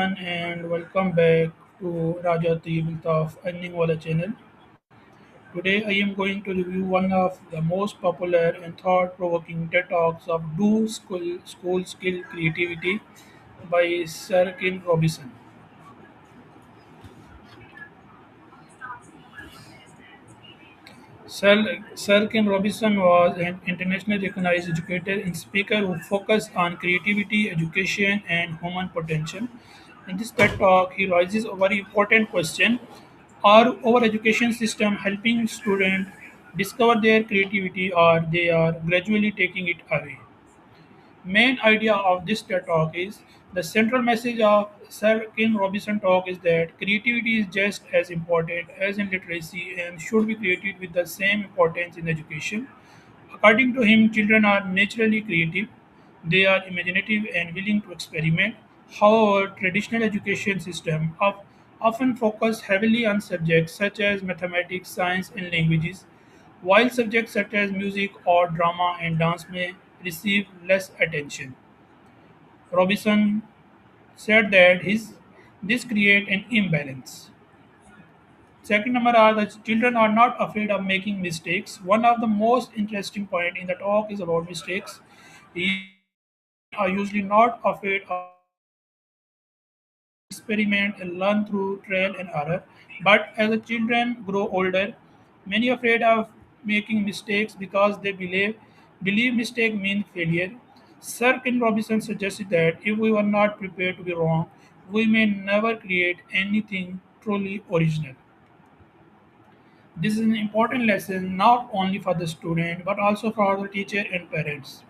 everyone, and welcome back to Rajati of Earning Wala channel. Today, I am going to review one of the most popular and thought-provoking TED Talks of Do School Skill Creativity by Sir Ken Robinson. Sir Ken Robinson was an internationally recognized educator and speaker who focused on creativity, education, and human potential. In this TED Talk, he raises a very important question: are our education system helping students discover their creativity, or they are gradually taking it away? Main idea of this TED talk is the central message of Sir Ken Robinson talk is that creativity is just as important as in literacy and should be treated with the same importance in education. According to him, children are naturally creative, they are imaginative and willing to experiment. However, traditional education system often focus heavily on subjects such as mathematics, science, and languages, while subjects such as music or drama and dance may receive less attention. Robinson said that this create an imbalance. Second number are the children are not afraid of making mistakes. One of the most interesting point in the talk is about mistakes. Children are usually not afraid of experiment and learn through trial and error. But as the children grow older, many afraid of making mistakes because they believe mistake mean failure. Sir Ken Robinson suggested that if we were not prepared to be wrong, we may never create anything truly original. This is an important lesson not only for the student but also for the teacher and parents.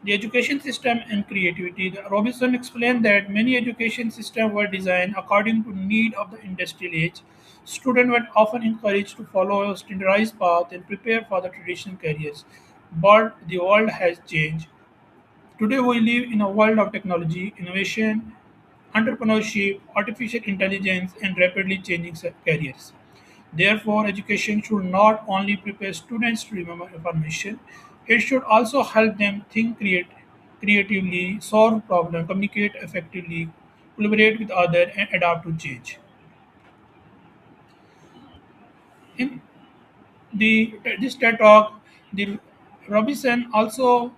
The education system and creativity. Robinson explained that many education systems were designed according to need of the industrial age. Students were often encouraged to follow a standardized path and prepare for the traditional careers. But the world has changed. Today we live in a world of technology, innovation, entrepreneurship, artificial intelligence, and rapidly changing careers. Therefore, education should not only prepare students to remember information, it should also help them think creatively, solve problems, communicate effectively, collaborate with others, and adapt to change. In this TED talk, the Robinson also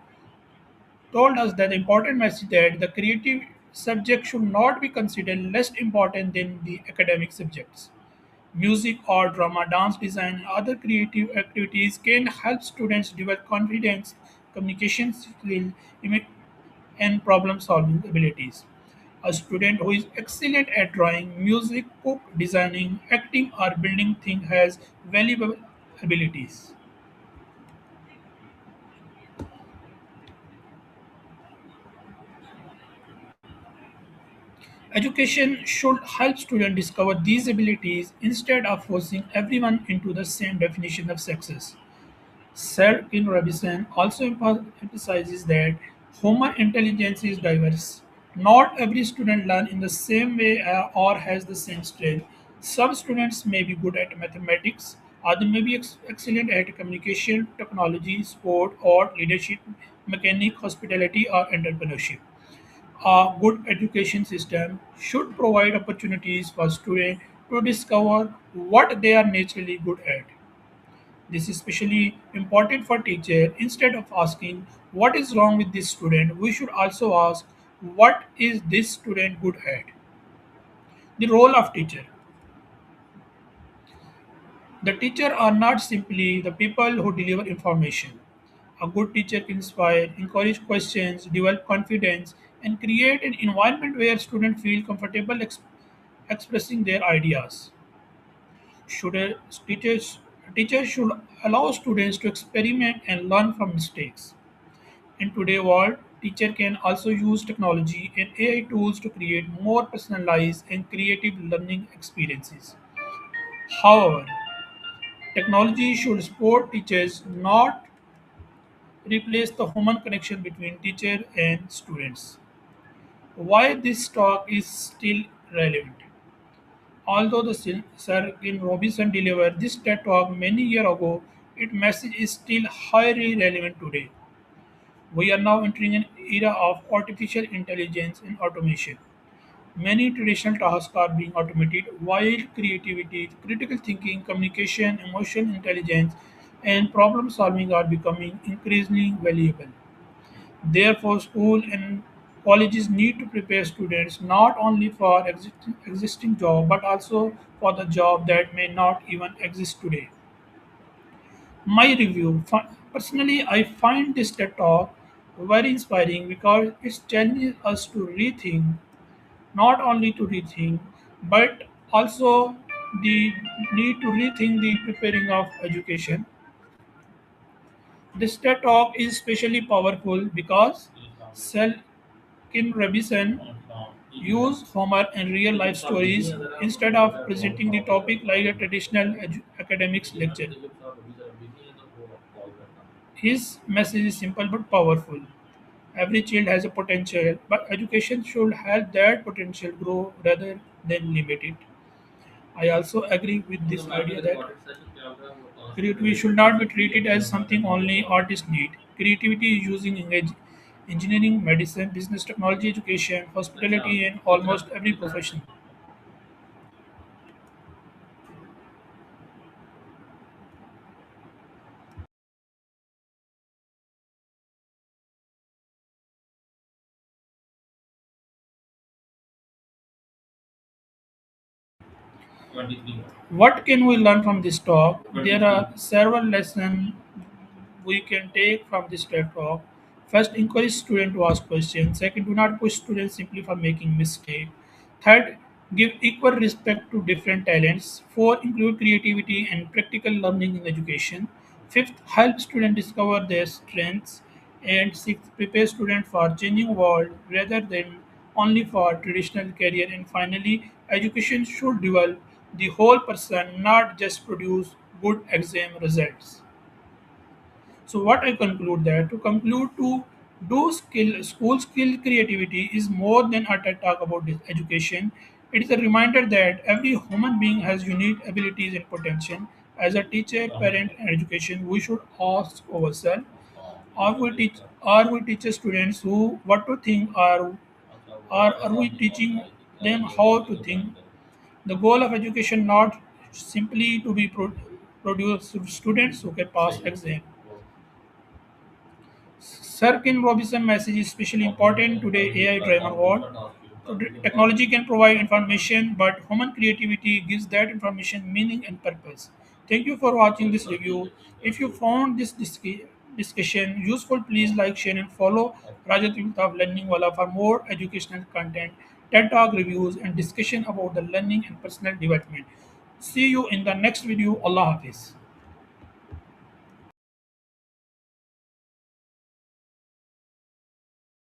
told us that the important message that the creative subject should not be considered less important than the academic subjects. Music or drama, dance design, and other creative activities can help students develop confidence, communication skill, and problem solving abilities. A student who is excellent at drawing, music, cook, designing, acting, or building things has valuable abilities. Education should help students discover these abilities instead of forcing everyone into the same definition of success. Sir Ken Robinson also emphasizes that human intelligence is diverse. Not every student learns in the same way or has the same strength. Some students may be good at mathematics, others may be excellent at communication, technology, sport, or leadership, mechanic, hospitality, or entrepreneurship. A good education system should provide opportunities for students to discover what they are naturally good at. This is especially important for teachers. Instead of asking what is wrong with this student, we should also ask what is this student good at. The role of teacher. The teacher are not simply the people who deliver information. A good teacher can inspire, encourage questions, develop confidence, and create an environment where students feel comfortable expressing their ideas. Should a, teachers should allow students to experiment and learn from mistakes. In today's world, teacher can also use technology and AI tools to create more personalized and creative learning experiences. However, technology should support teachers, not replace the human connection between teacher and students. Why this talk is still relevant? Although the Sir Ken Robinson delivered this TED talk many years ago, its message is still highly relevant today. We are now entering an era of artificial intelligence and automation. Many traditional tasks are being automated, while creativity, critical thinking, communication, emotional intelligence, and problem solving are becoming increasingly valuable. Therefore, school and colleges need to prepare students not only for existing job but also for the job that may not even exist today. My review. Personally, I find this TED talk very inspiring because it challenges us to rethink, not only to rethink, but also the need to rethink the preparing of education. This TED talk is especially powerful because Sel Kim Robinson use humor and real life stories instead of presenting the topic like a traditional academics lecture. His message is simple but powerful. Every child has a potential, but education should help that potential grow rather than limit it. I also agree with this idea that creativity should not be treated as something only artists need. Creativity is used in engineering, medicine, business, technology, education, hospitality, and almost every profession. What can we learn from this talk? There are several lessons we can take from this TED talk. First, encourage students to ask questions. Second, do not push students simply for making mistakes. Third, give equal respect to different talents. Four, include creativity and practical learning in education. Fifth, help students discover their strengths. And sixth, prepare students for changing world rather than only for traditional career. And finally, education should develop the whole person, not just produce good exam results. So what I conclude that to conclude to do skill school skill creativity is more than a TED talk about this education. It is a reminder that every human being has unique abilities and potential. As a teacher, parent, and education, we should ask ourselves: Are we teach students who what to think, or are we teaching them how to think? The goal of education not simply to be produce students who can pass exam. Sir Ken Robinson message is especially important today AI-driven world. Technology can provide information, but human creativity gives that information meaning and purpose. Thank you for watching this review. If you found this discussion useful, please like, share, and follow Rajat of Learning Wala for more educational content, TED Talk reviews, and discussion about the learning and personal development. See you in the next video. Allah Hafiz.